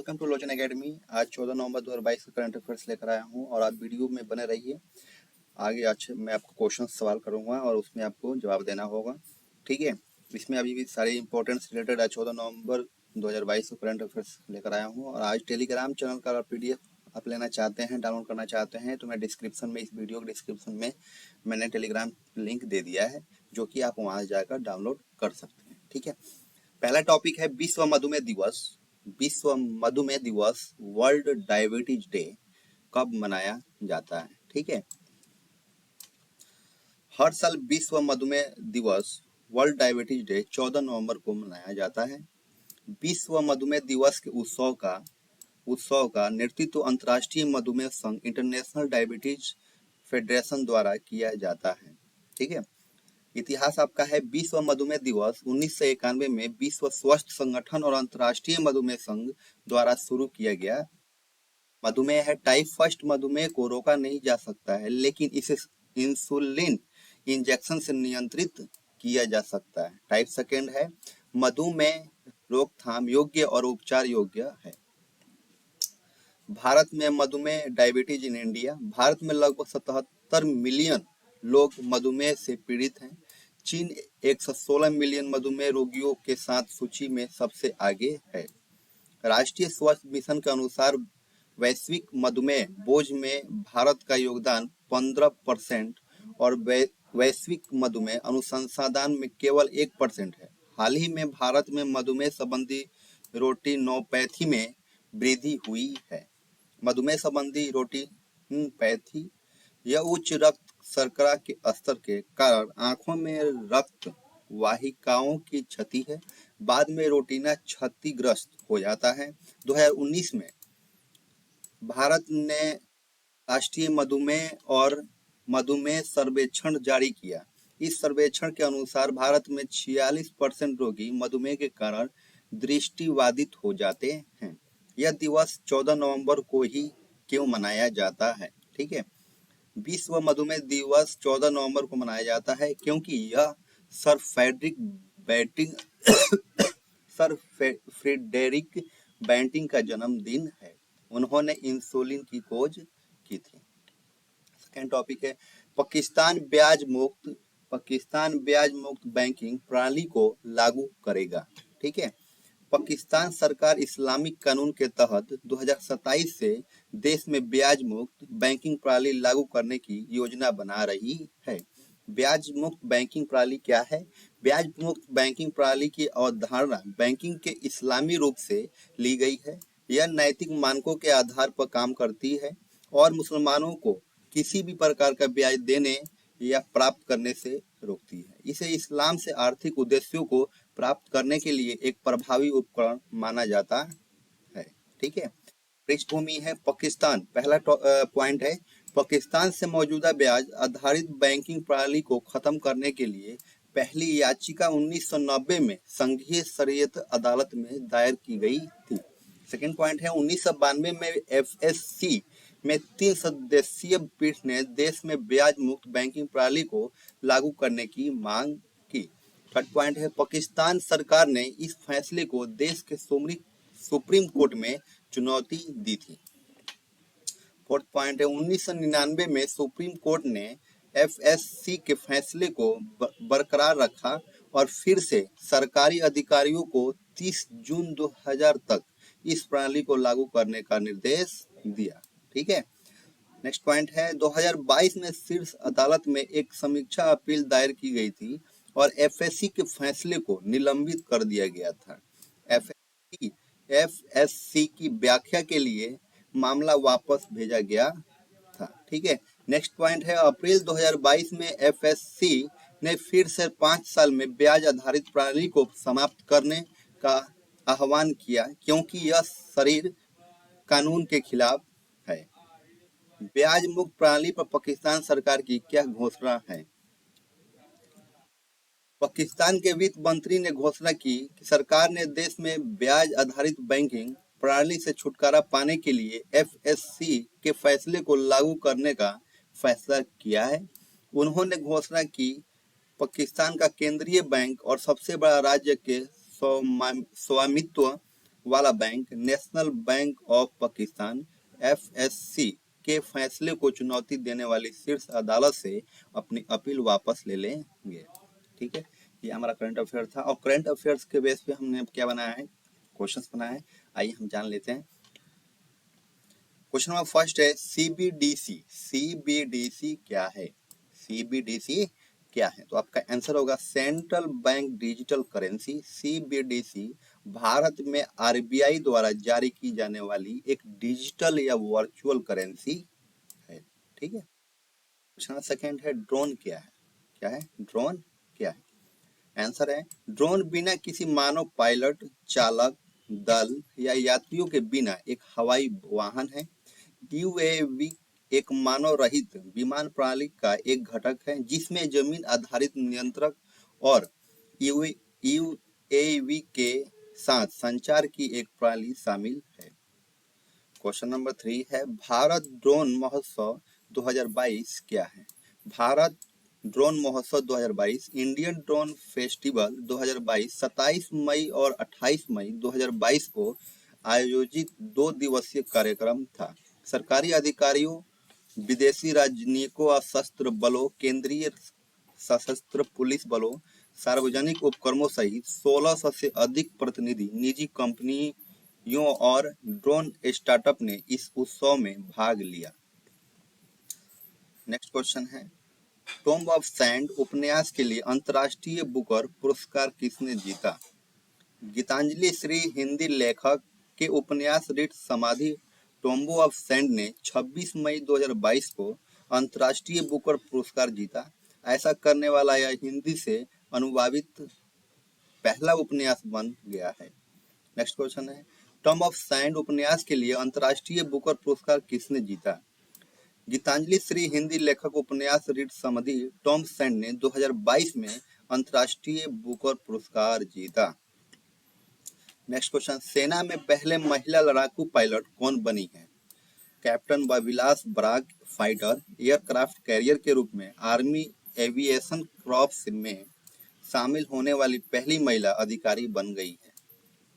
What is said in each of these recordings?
Welcome to Lochan academy. आज 14 नवंबर 2022 का current affairs लेकर आया हूं और आप वीडियो में बने रहिए। आगे आज मैं आपको क्वेश्चन सवाल करूंगा और उसमें आपको जवाब देना होगा। ठीक है, इसमें अभी भी सारे इंपॉर्टेंट्स रिलेटेड आज 14 नवंबर 2022 को करंट अफेयर्स लेकर आया हूँ। और आज टेलीग्राम चैनल का PDF आप लेना चाहते हैं, डाउनलोड करना चाहते हैं, तो मैं डिस्क्रिप्शन में, इस वीडियो के डिस्क्रिप्शन में मैंने टेलीग्राम लिंक दे दिया है, जो कि आप वहाँ जाकर डाउनलोड कर सकते हैं। ठीक है, पहला टॉपिक है विश्व मधुमेह दिवस। विश्व मधुमेह दिवस, वर्ल्ड डायबिटीज डे, कब मनाया जाता है? ठीक है, हर साल विश्व मधुमेह दिवस, वर्ल्ड डायबिटीज डे 14 नवंबर को मनाया जाता है। विश्व मधुमेह दिवस के उत्सव का नेतृत्व अंतर्राष्ट्रीय मधुमेह संघ, इंटरनेशनल डायबिटीज फेडरेशन द्वारा किया जाता है। ठीक है, इतिहास आपका है। विश्व मधुमेह दिवस 1991 में विश्व स्वास्थ्य संगठन और अंतर्राष्ट्रीय मधुमेह संघ द्वारा शुरू किया गया। मधुमेह है टाइप फर्स्ट मधुमेह को रोका नहीं जा सकता है, लेकिन इसे इंसुलिन इंजेक्शन से नियंत्रित किया जा सकता है। टाइप सेकेंड है मधुमेह रोकथाम योग्य और उपचार योग्य है। भारत में मधुमेह, डायबिटीज इन इंडिया। भारत में लगभग 77 मिलियन लोग मधुमेह से पीड़ित हैं। चीन 116 मिलियन मधुमेह रोगियों के साथ सूची में सबसे आगे है। राष्ट्रीय स्वास्थ्य मिशन के अनुसार वैश्विक मधुमेह बोझ में भारत का योगदान 15% और वैश्विक मधुमेह अनुसंधान में केवल 1% है। हाल ही में भारत में मधुमेह संबंधी रेटिनोपैथी में वृद्धि हुई है। मधुमेह संबंधी रेटिनोपैथी यह उच्च रक्त शर्करा के स्तर के कारण आंखों में रक्त वाहिकाओं की क्षति है। बाद में रेटिना क्षतिग्रस्त हो जाता है। 2019 में भारत ने राष्ट्रीय मधुमेह और मधुमेह सर्वेक्षण जारी किया। इस सर्वेक्षण के अनुसार भारत में 46% रोगी मधुमेह के कारण दृष्टिबाधित हो जाते हैं। यह दिवस 14 नवंबर को ही क्यों मनाया जाता है? ठीक है, विश्व मधुमेह दिवस 14 नवंबर को मनाया जाता है क्योंकि यह सर फ्रेडरिक बैंटिंग का जन्मदिन है। उन्होंने इंसुलिन की खोज की थी। सेकेंड टॉपिक है पाकिस्तान ब्याज मुक्त बैंकिंग प्रणाली को लागू करेगा। ठीक है, पाकिस्तान सरकार इस्लामिक कानून के तहत 2027 से देश में ब्याज मुक्त बैंकिंग प्रणाली लागू करने की योजना बना रही है। ब्याज मुक्त बैंकिंग प्रणाली क्या है? ब्याज मुक्त बैंकिंग प्रणाली की अवधारणा बैंकिंग के इस्लामी रूप से ली गई है। यह नैतिक मानकों के आधार पर काम करती है और मुसलमानों को किसी भी प्रकार का ब्याज देने या प्राप्त करने से रोकती है। इसे इस्लाम से आर्थिक उद्देश्यों को प्राप्त करने के लिए एक प्रभावी उपकरण माना जाता है। ठीक है, पृष्ठभूमि है पाकिस्तान। पहला पॉइंट है पाकिस्तान से मौजूदा ब्याज आधारित बैंकिंग प्रणाली को खत्म करने के लिए पहली याचिका 1990 में संघीय शरीयत अदालत में दायर की गई थी। सेकेंड पॉइंट है 1992 में FSC में 3 सदस्यीय पीठ ने देश में ब्याज मुक्त बैंकिंग प्रणाली को लागू करने की मांग की। थर्ड पॉइंट है पाकिस्तान सरकार ने इस फैसले को देश के सुप्रीम कोर्ट में चुनौती दी थी। फोर्थ पॉइंट है 1999 में सुप्रीम कोर्ट ने FSC के फैसले को बरकरार रखा और फिर से सरकारी अधिकारियों को 30 जून 2000 तक इस प्रणाली को लागू करने का निर्देश दिया। ठीक है, नेक्स्ट पॉइंट है 2022 में शीर्ष अदालत में एक समीक्षा अपील दायर की गई थी और FSC के फैसले को निलंबित कर दिया गया था। FSC की व्याख्या के लिए मामला वापस भेजा गया था। ठीक है, नेक्स्ट पॉइंट है अप्रैल 2022 में FSC ने फिर से 5 साल में ब्याज आधारित प्रणाली को समाप्त करने का आह्वान किया क्योंकि यह शरीर कानून के खिलाफ है। ब्याज मुक्त प्रणाली पर पाकिस्तान सरकार की क्या घोषणा है? पाकिस्तान के वित्त मंत्री ने घोषणा की कि सरकार ने देश में ब्याज आधारित बैंकिंग प्रणाली से छुटकारा पाने के लिए FSC के फैसले को लागू करने का फैसला किया है। उन्होंने घोषणा की पाकिस्तान का केंद्रीय बैंक और सबसे बड़ा राज्य के स्वामित्व वाला bank national bank of Pakistan FSc के फैसले को चुनौती देने वाली शीर्ष अदालत से अपनी अपील वापस ले लेंगे। ठीक है, ये हमारा करंट अफेयर था और करंट अफेयर्स के बेस पे हमने क्या बनाया है, क्वेश्चंस बनाए हैं। आइए हम जान लेते हैं। क्वेश्चन नंबर फर्स्ट है सीबीडीसी। सीबीडीसी क्या है? सीबीडीसी क्या है? तो आपका आंसर होगा central bank digital currency. CBDC Bharat में आरबीआई द्वारा जारी की जाने वाली एक डिजिटल या वर्चुअल करेंसी है। ठीक है। क्वेश्चन सेकंड है ड्रोन क्या है? क्या है ड्रोन? क्या है? आंसर है ड्रोन बिना किसी मानव पायलट, चालक दल या यात्रियों के बिना एक हवाई वाहन है। यूएवी एक मानव रहित विमान प्रणाली का एक घटक है जिसमें जमीन आधारित नियंत्रक और यूएवी के साथ संचार की एक प्रणाली शामिल है। क्वेश्चन नंबर 3 है भारत ड्रोन महोत्सव 2022 क्या है? भारत ड्रोन महोत्सव 2022 इंडियन ड्रोन फेस्टिवल 2022 27 मई और 28 मई 2022 को आयोजित 2 दिवसीय कार्यक्रम था। सरकारी अधिकारियों, विदेशी राजनयिकों और सशस्त्र बलों, केंद्रीय सशस्त्र पुलिस बलों, सार्वजनिक उपक्रमों सहित 1600 से अधिक प्रतिनिधि, निजी कंपनियों और ड्रोन स्टार्टअप ने इस उत्सव में भाग लिया। नेक्स्ट क्वेश्चन है टॉम्ब ऑफ सैंड उपन्यास के लिए अंतर्राष्ट्रीय बुकर पुरस्कार किसने जीता? गीतांजलि श्री हिंदी लेखक के उपन्यास रिट समाधि टॉम्ब ऑफ सैंड ने 26 मई 2022 को अंतर्राष्ट्रीय बुकर पुरस्कार जीता। ऐसा करने वाला यह हिंदी से अनुवादित पहला उपन्यास बन गया है। नेक्स्ट क्वेश्चन है टॉम्ब ऑफ सैंड उपन्यास के लिए अंतर्राष्ट्रीय बुकर पुरस्कार किसने जीता? गीतांजलि श्री हिंदी लेखक उपन्यास रीड समाधि टॉम सैंड ने 2022 में अंतर्राष्ट्रीय बुकर पुरस्कार जीता। नेक्स्ट क्वेश्चन सेना में पहले महिला लड़ाकू पायलट कौन बनी है? कैप्टन बबिलास ब्राग फाइटर एयरक्राफ्ट कैरियर के रूप में आर्मी एविएशन क्रॉप्स में शामिल होने वाली पहली महिला अधिकारी बन गई है।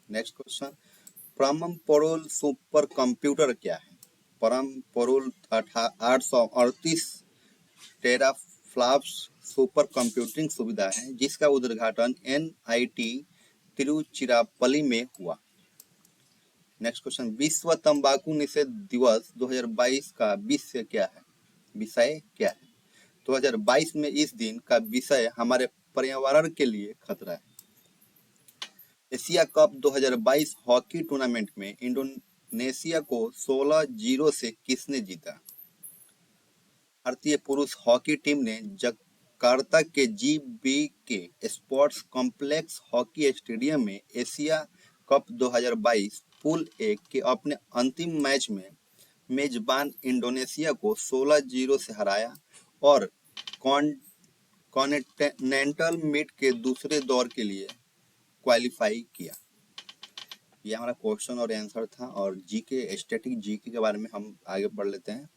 नेक्स्ट क्वेश्चन परम परोल सुपर कंप्यूटर क्या है? परम परोल 838 टेराफ्लॉप्स सुपर कंप्यूटिंग सुविधा है जिसका उद्घाटन एनआईटी तिरुचिरापल्ली में हुआ। नेक्स्ट क्वेश्चन विश्व तंबाकू निषेध दिवस 2022 का विषय क्या है? विषय क्या है? 2022 में इस दिन का विषय हमारे पर्यावरण के लिए खतरा है। एशिया कप 2022 हॉकी टूर्नामेंट में इंडोनेशिया को 16-0 से किसने जीता? भारतीय पुरुष हॉकी टीम ने जकार्ता के GBK sports complex hockey stadium में एशिया कप 2022 पूल ए के अपने अंतिम मैच में मेजबान इंडोनेशिया को 16-0 से हराया और कॉन्टिनेंटल मीट के दूसरे दौर के लिए क्वालिफाई किया। ये हमारा क्वेश्चन और आंसर था और जीके स्टैटिक जीके के बारे में हम आगे बढ़ लेते हैं।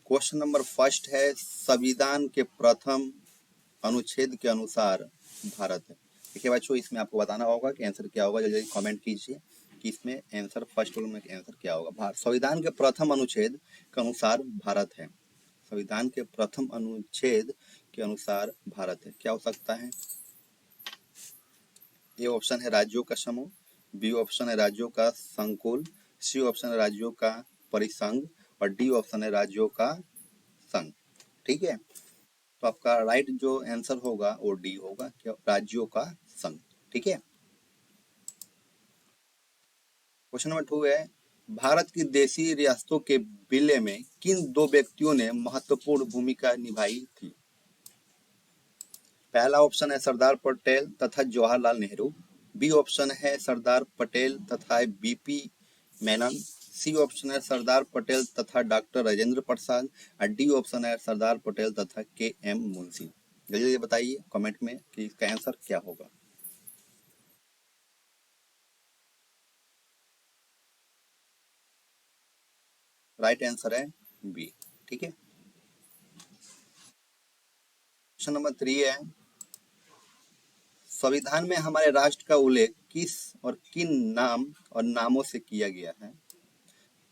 क्वेश्चन नंबर फर्स्ट है संविधान के प्रथम अनुच्छेद के अनुसार भारत है। देखिए बच्चों इसमें आपको बताना होगा कि आंसर क्या होगा। जल्दी कमेंट कीजिए कि इसमें आंसर फर्स्ट में आंसर क्या होगा। संविधान के प्रथम अनुच्छेद के अनुसार भारत है। संविधान के प्रथम अनुच्छेद के अनुसार भारत है। क्या हो सकता है? ए ऑप्शन है राज्यों का समूह, बी ऑप्शन है राज्यों का संकुल, सी ऑप्शन है राज्यों का परिसंघ और डी ऑप्शन है राज्यों का संघ। ठीक है, तो आपका राइट जो आंसर होगा वो डी होगा, क्या राज्यों का संघ। ठीक है। क्वेश्चन नंबर 2 है भारत की देशी रियासतों के विलय में किन दो व्यक्तियों ने महत्वपूर्ण भूमिका निभाई थी? पहला ऑप्शन है सरदार पटेल तथा जवाहरलाल नेहरू, बी ऑप्शन है सरदार पटेल तथा बीपी मेनन, सी ऑप्शन है सरदार पटेल तथा डॉक्टर राजेंद्र प्रसाद और डी ऑप्शन है सरदार पटेल तथा के एम मुंशी। जल्दी बताइए कमेंट में कि इसका आंसर क्या होगा। राइट आंसर है बी। ठीक है। क्वेश्चन नंबर 3 है संविधान में हमारे राष्ट्र का उल्लेख किस और किन नाम और नामों से किया गया है?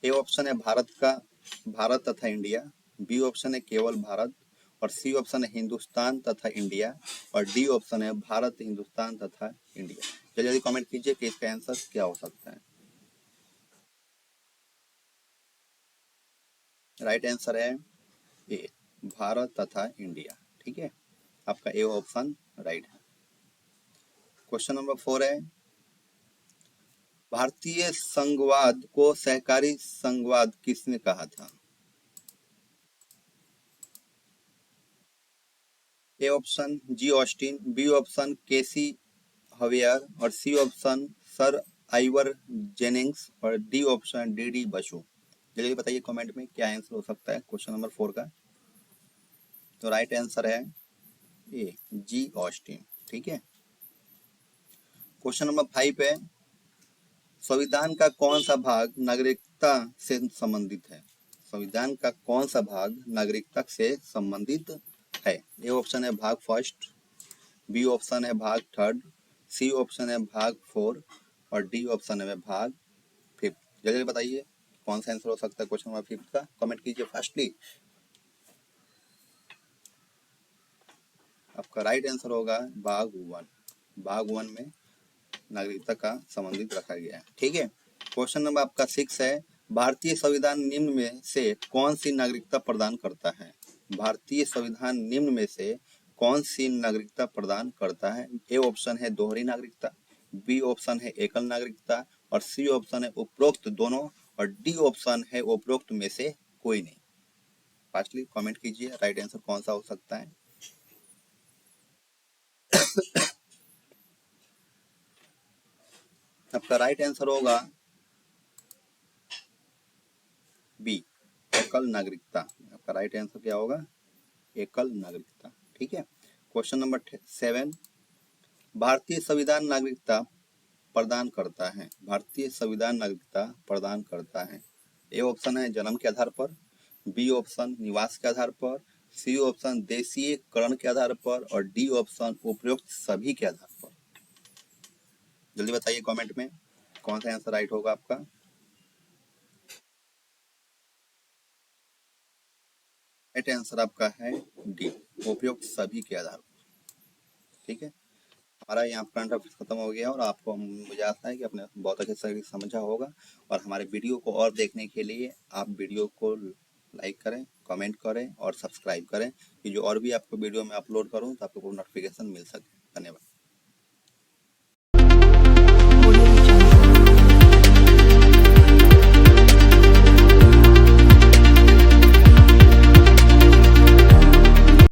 ए ऑप्शन है भारत तथा इंडिया, बी ऑप्शन है केवल भारत, और सी ऑप्शन है हिंदुस्तान तथा इंडिया, और डी ऑप्शन है भारत, हिंदुस्तान तथा इंडिया। जल्दी जल्दी कमेंट कीजिए कि इसका आंसर क्या हो सकता है। राइट आंसर है ए, भारत तथा इंडिया। ठीक है, आपका ए ऑप्शन राइट है। क्वेश्चन नंबर 4 है, भारतीय संघवाद को सहकारी संघवाद किसने कहा था? A option G Austin, b option K C Wheare, और c option sir Ivor Jennings, और d option D D Basu. जल्दी बताइए कमेंट में क्या आंसर हो सकता है क्वेश्चन नंबर 4 का। तो राइट आंसर है ए, जी ऑस्टिन। ठीक है, क्वेश्चन नंबर 5 है, संविधान का कौन सा भाग नागरिकता से संबंधित है? संविधान का कौन सा भाग नागरिकता से संबंधित है? ए ऑप्शन है भाग फर्स्ट, बी ऑप्शन है भाग थर्ड, सी ऑप्शन है भाग 4, और डी ऑप्शन है भाग 5। जल्दी बताइए कौन सा आंसर हो सकता है क्वेश्चन नंबर 5 का। कमेंट कीजिए फास्टली। आपका राइट आंसर होगा भाग 1। भाग 1 में नागरिकता का संबंधित रखा गया है। ठीक है, क्वेश्चन नंबर आपका 6 है, भारतीय संविधान निम्न में से कौन सी नागरिकता प्रदान करता है? भारतीय संविधान निम्न में से कौन सी नागरिकता प्रदान करता है? ए ऑप्शन है दोहरी नागरिकता, बी ऑप्शन है एकल नागरिकता, और सी ऑप्शन है उपरोक्त दोनों, और डी ऑप्शन है उपरोक्त में से कोई नहीं। फास्टली कमेंट कीजिए राइट आंसर कौन सा हो सकता है। आपका राइट आंसर होगा बी, एकल नागरिकता। आपका राइट आंसर क्या होगा? एकल नागरिकता। ठीक है, क्वेश्चन नंबर 7, भारतीय संविधान नागरिकता प्रदान करता है? भारतीय संविधान नागरिकता प्रदान करता है। ए ऑप्शन है जन्म के आधार पर, बी ऑप्शन निवास के आधार पर, सी ऑप्शन देशीयकरण के आधार पर, और डी ऑप्शन उपयुक्त सभी के आधार पर। जल्दी बताइए कमेंट में कौन सा आंसर राइट होगा आपका। राइट आंसर आपका है डी, उपयुक्त सभी के आधार पर। ठीक है, हमारा यहाँ करंट अफेयर्स खत्म हो गया और आपको मुझे आशा है कि आपने बहुत अच्छे से समझा होगा। और हमारे वीडियो को और देखने के लिए आप वीडियो को लाइक करें, कमेंट करें और सब्सक्राइब करें कि जो और भी आपको वीडियो में अपलोड करूँ तो आपको नोटिफिकेशन मिल सके।